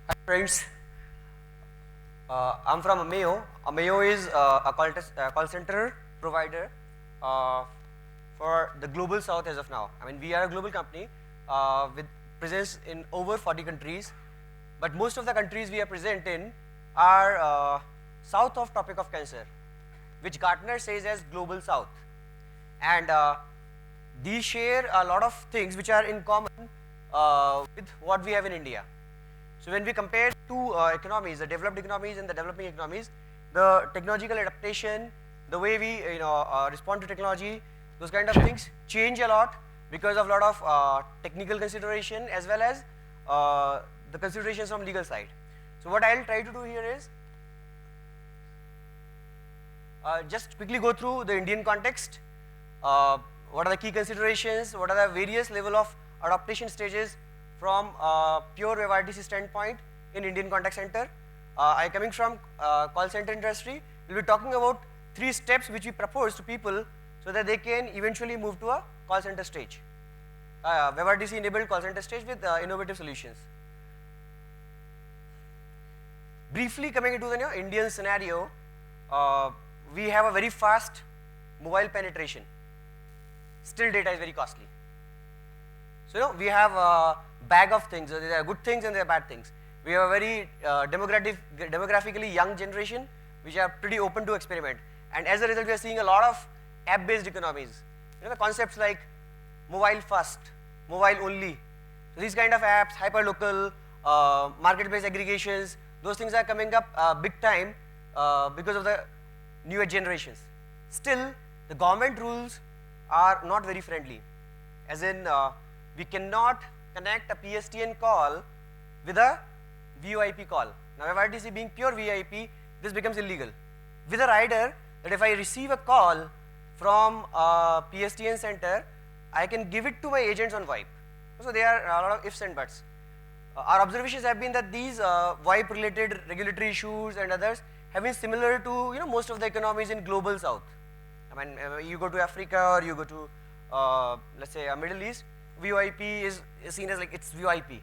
Hi friends, I'm from Ameyo. Ameyo is a call center provider uh, for the global south as of now. I mean, we are a global company with presence in over 40 countries, but most of the countries we are present in are south of Tropic of Cancer, which Gartner says as global south. And these share a lot of things which are in common with what we have in India. So when we compare two economies, the developed economies and the developing economies, the technological adaptation, the way we respond to technology, those kind of things change a lot because of a lot of technical consideration as well as the considerations from legal side. So what I'll try to do here is just quickly go through the Indian context. What are the key considerations? What are the various level of adaptation stages from pure WebRTC standpoint in Indian contact center? I coming from call center industry. We'll be talking about 3 steps which we propose to people so that they can eventually move to a call center stage. WebRTC enabled call center stage with innovative solutions. Briefly coming into the Indian scenario, we have a very fast mobile penetration. Still data is very costly. So we have a bag of things. There are good things and there are bad things. We have a very demographically young generation which are pretty open to experiment. And as a result, we are seeing a lot of app-based economies. The concepts like mobile first, mobile only. So these kind of apps, hyperlocal, marketplace aggregations, those things are coming up big time because of the newer generations. Still, the government rules are not very friendly. As in, we cannot connect a PSTN call with a VoIP call. Now, WebRTC being pure VoIP, this becomes illegal. With a rider, that if I receive a call from a PSTN center, I can give it to my agents on VoIP. So there are a lot of ifs and buts. Our observations have been that these VoIP-related regulatory issues and others have been similar to most of the economies in global south. I mean, you go to Africa or you go to let's say Middle East, VoIP is seen as like it's VoIP.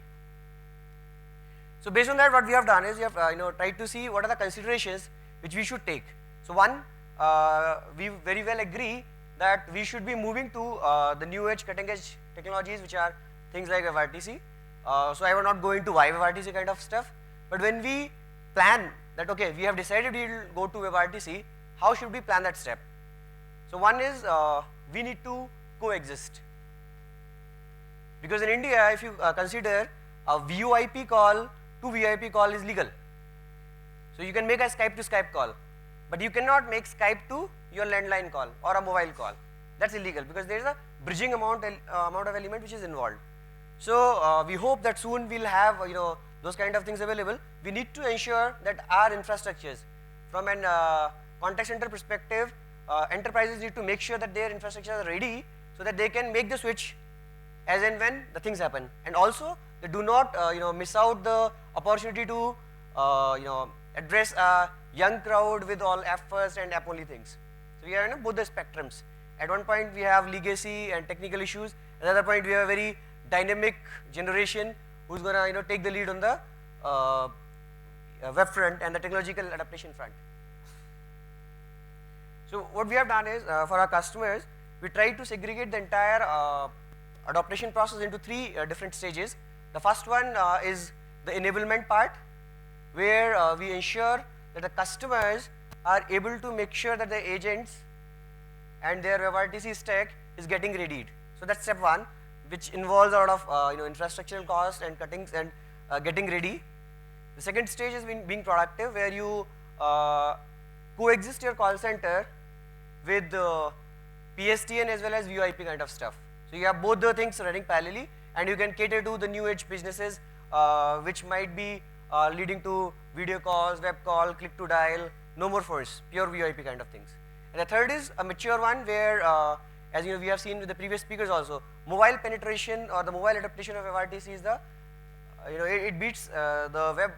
So based on that, what we have done is we have tried to see what are the considerations which we should take. So one, we very well agree that we should be moving to the new age, cutting edge technologies, which are things like WebRTC. So I will not go into why WebRTC kind of stuff, but when we plan that, okay, we have decided we will go to WebRTC, how should we plan that step? So one is we need to coexist. Because in India, if you consider a VoIP call to VoIP call is legal. So you can make a Skype to Skype call, but you cannot make Skype to your landline call or a mobile call. That's illegal because there is a bridging amount of element which is involved. So we hope that soon we'll have those kind of things available. We need to ensure that our infrastructures, from an contact center perspective, enterprises need to make sure that their infrastructure are ready so that they can make the switch as and when the things happen. And also, they do not miss out the opportunity to address a young crowd with all app first and app only things. So we are in both the spectrums. At one point, we have legacy and technical issues. At another point, we have a very dynamic generation who's going to take the lead on the web front and the technological adaptation front. So what we have done is, for our customers, we try to segregate the entire adaptation process into 3 different stages. The first one is the enablement part, where we ensure that the customers are able to make sure that the agents and their WebRTC stack is getting readied. So that's step 1, which involves a lot of infrastructural costs and cuttings and getting ready. The second stage is being productive, where you coexist your call center with PSTN as well as VoIP kind of stuff. So you have both the things running parallelly, and you can cater to the new age businesses which might be leading to video calls, web call, click to dial, no more phones, pure VoIP kind of things. And the third is a mature one where, as we have seen with the previous speakers also, mobile penetration or the mobile adaptation of WebRTC is the, it beats the web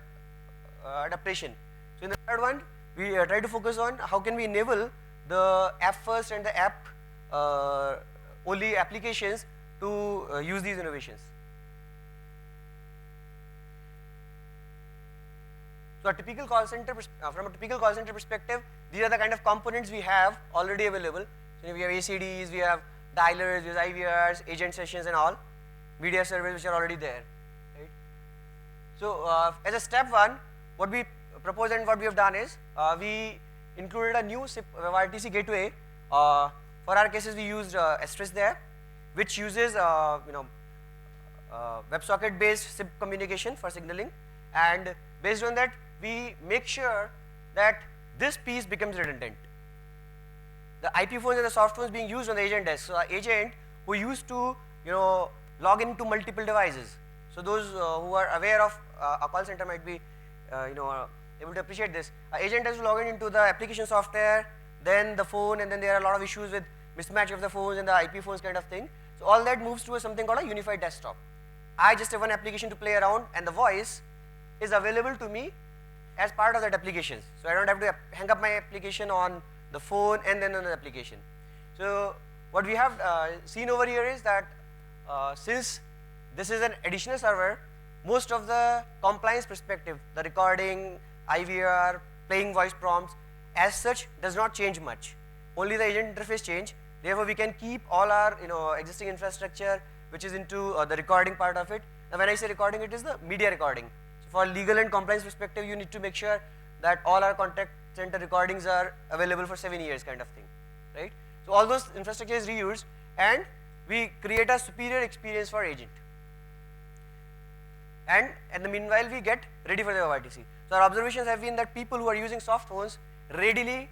adaptation. So in the third one, we try to focus on how can we enable the app first and the app only applications to use these innovations. So a typical call center, from a typical call center perspective, these are the kind of components we have already available. So we have ACDs, we have dialers, we have IVRs, agent sessions and all, media servers which are already there, right? So as a step one, what we propose and what we have done is, we included a new SIP WebRTC gateway. For our cases, we used Asterisk there, which uses WebSocket based SIP communication for signaling, and based on that, we make sure that this piece becomes redundant. The IP phones and the soft phones being used on the agent desk. So, an agent who used to log into multiple devices. So, those who are aware of a call center might be able to appreciate this. An agent has to log into the application software, then the phone, and then there are a lot of issues with mismatch of the phones and the IP phones kind of thing. So, all that moves to something called a unified desktop. I just have one application to play around, and the voice is available to me as part of that application. So, I don't have to hang up my application on the phone and then on the application. So, what we have seen over here is that since this is an additional server, most of the compliance perspective, the recording, IVR, playing voice prompts, as such does not change much. Only the agent interface change. Therefore, we can keep all our existing infrastructure which is into the recording part of it. Now, when I say recording, it is the media recording. So, for legal and compliance perspective, you need to make sure that all our contact center recordings are available for 7 years kind of thing, right? So, all those infrastructure is reused, and we create a superior experience for agent. And in the meanwhile, we get ready for the WebRTC. So, our observations have been that people who are using soft phones readily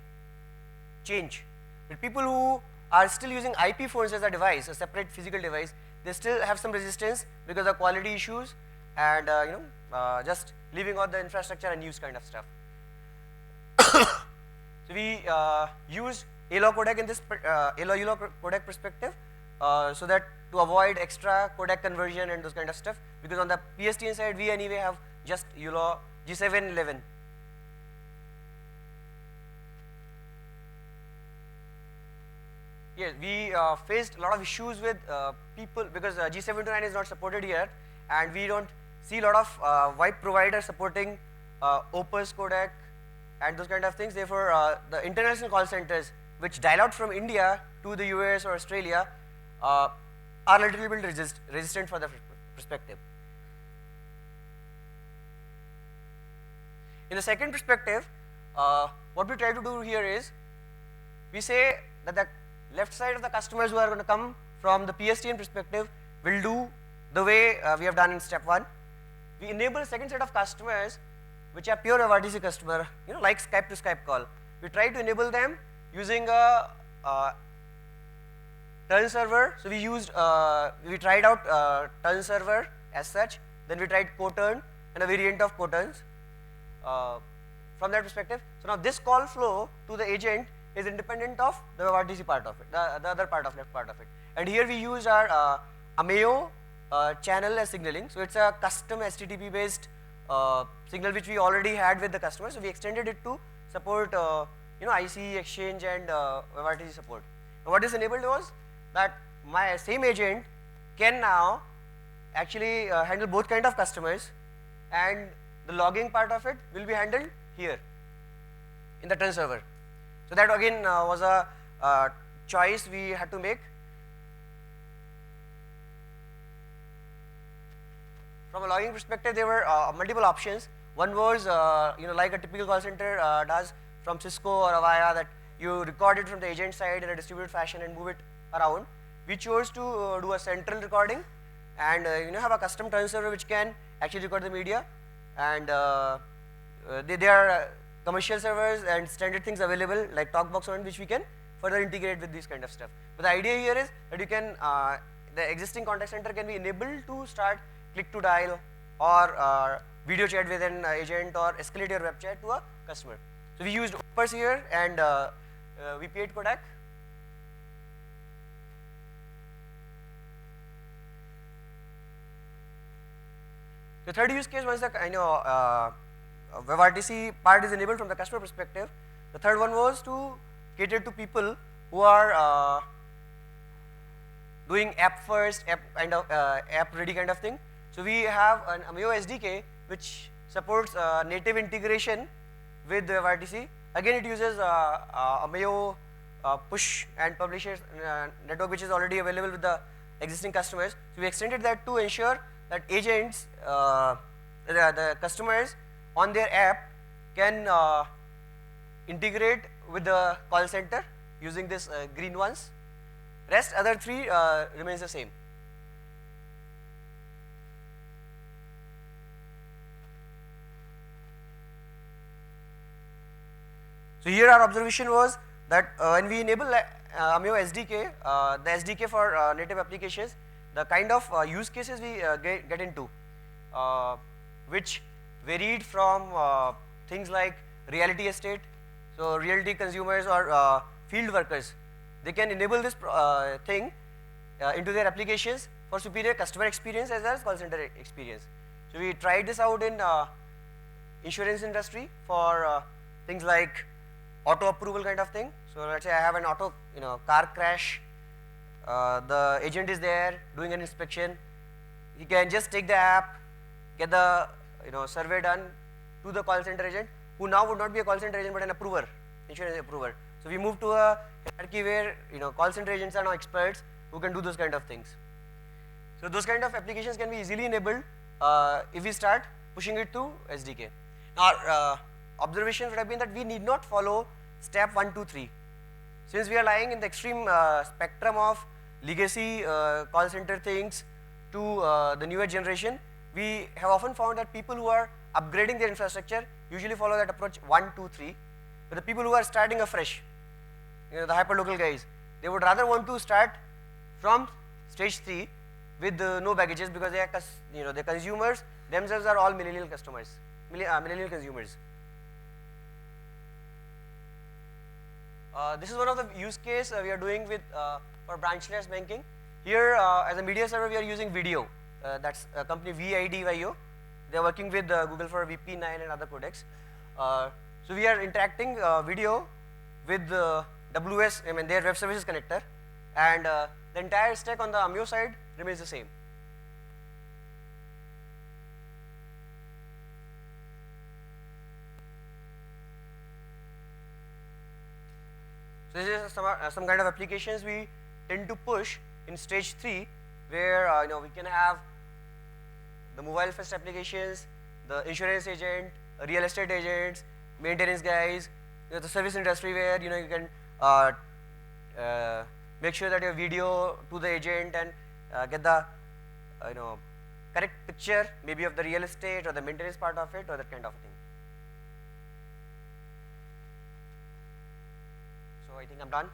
change. But people who are still using IP phones as a device, a separate physical device, they still have some resistance because of quality issues and just leaving out the infrastructure and use kind of stuff. So we use ALO codec in this ALO codec perspective, so that to avoid extra codec conversion and those kind of stuff, because on the PSTN side we anyway have just ULO G711. Yes, we faced a lot of issues with people because G729 is not supported here, and we don't see a lot of VoIP providers supporting Opus codec and those kind of things. Therefore, the international call centers which dial out from India to the US or Australia are a little bit resistant for the perspective. In the second perspective, what we try to do here is, we say that the left side of the customers who are going to come from the PSTN perspective will do the way we have done in step 1. We enable a second set of customers which are pure WebRTC customer, like Skype to Skype call. We try to enable them using a turn server. So we tried out turn server as such, then we tried co-turn and a variant of co-turns from that perspective. So now this call flow to the agent is independent of the WebRTC part of it, the other part of left part of it. And here we use our Ameyo channel as signaling. So it's a custom HTTP based signal which we already had with the customer. So we extended it to support IC exchange and WebRTC support. Now what is enabled was that my same agent can now actually handle both kind of customers, and the logging part of it will be handled here in the turn server. So that again was a choice we had to make. From a logging perspective, there were multiple options. One was like a typical call center does from Cisco or Avaya, that you record it from the agent side in a distributed fashion and move it around. We chose to do a central recording and have a custom turn server which can actually record the media, and there are commercial servers and standard things available like TalkBox on which we can further integrate with this kind of stuff. But the idea here is that you can the existing contact center can be enabled to start click to dial or video chat with an agent or escalate your web chat to a customer. So we used Opus here and we paid codec. The third use case was the WebRTC part is enabled from the customer perspective. The third one was to cater to people who are doing app first, app ready kind of thing. So we have an Ameyo SDK which supports native integration with WebRTC. Again, it uses Ameyo push and publishers network, which is already available with the existing customers. So we extended that to ensure that agents, the customers on their app can integrate with the call center using this green ones. Rest other three remains the same. So here our observation was that when we enable Ameyo SDK, the SDK for native applications, the kind of use cases we get into, which varied from things like reality estate, so realty consumers or field workers, they can enable this thing into their applications for superior customer experience as well as call center experience. So we tried this out in insurance industry for things like auto approval kind of thing. So let's say I have an auto, car crash. The agent is there doing an inspection. He can just take the app, get the survey done to the call center agent, who now would not be a call center agent but an approver, insurance approver. So we move to a hierarchy where call center agents are now experts who can do those kind of things. So those kind of applications can be easily enabled if we start pushing it to SDK. Now our observation would have been that we need not follow step 1, 2, 3. Since we are lying in the extreme spectrum of legacy call center things to the newer generation, we have often found that people who are upgrading their infrastructure usually follow that approach 1, 2, 3. But the people who are starting afresh, the hyperlocal guys, they would rather want to start from stage 3 with no baggages, because they are, the consumers themselves are all millennial customers, millennial consumers. This is one of the use case we are doing with for branchless banking. Here, as a media server, we are using video. That's a company VIDYO. They are working with Google for VP9 and other codecs. So we are interacting video with WS, their web services connector, and the entire stack on the Ameyo side remains the same. So this is some kind of applications we tend to push in stage 3, where we can have the mobile first applications, the insurance agent, real estate agents, maintenance guys, the service industry, where you can make sure that your video to the agent and get the correct picture, maybe of the real estate or the maintenance part of it or that kind of thing. So I think I'm done.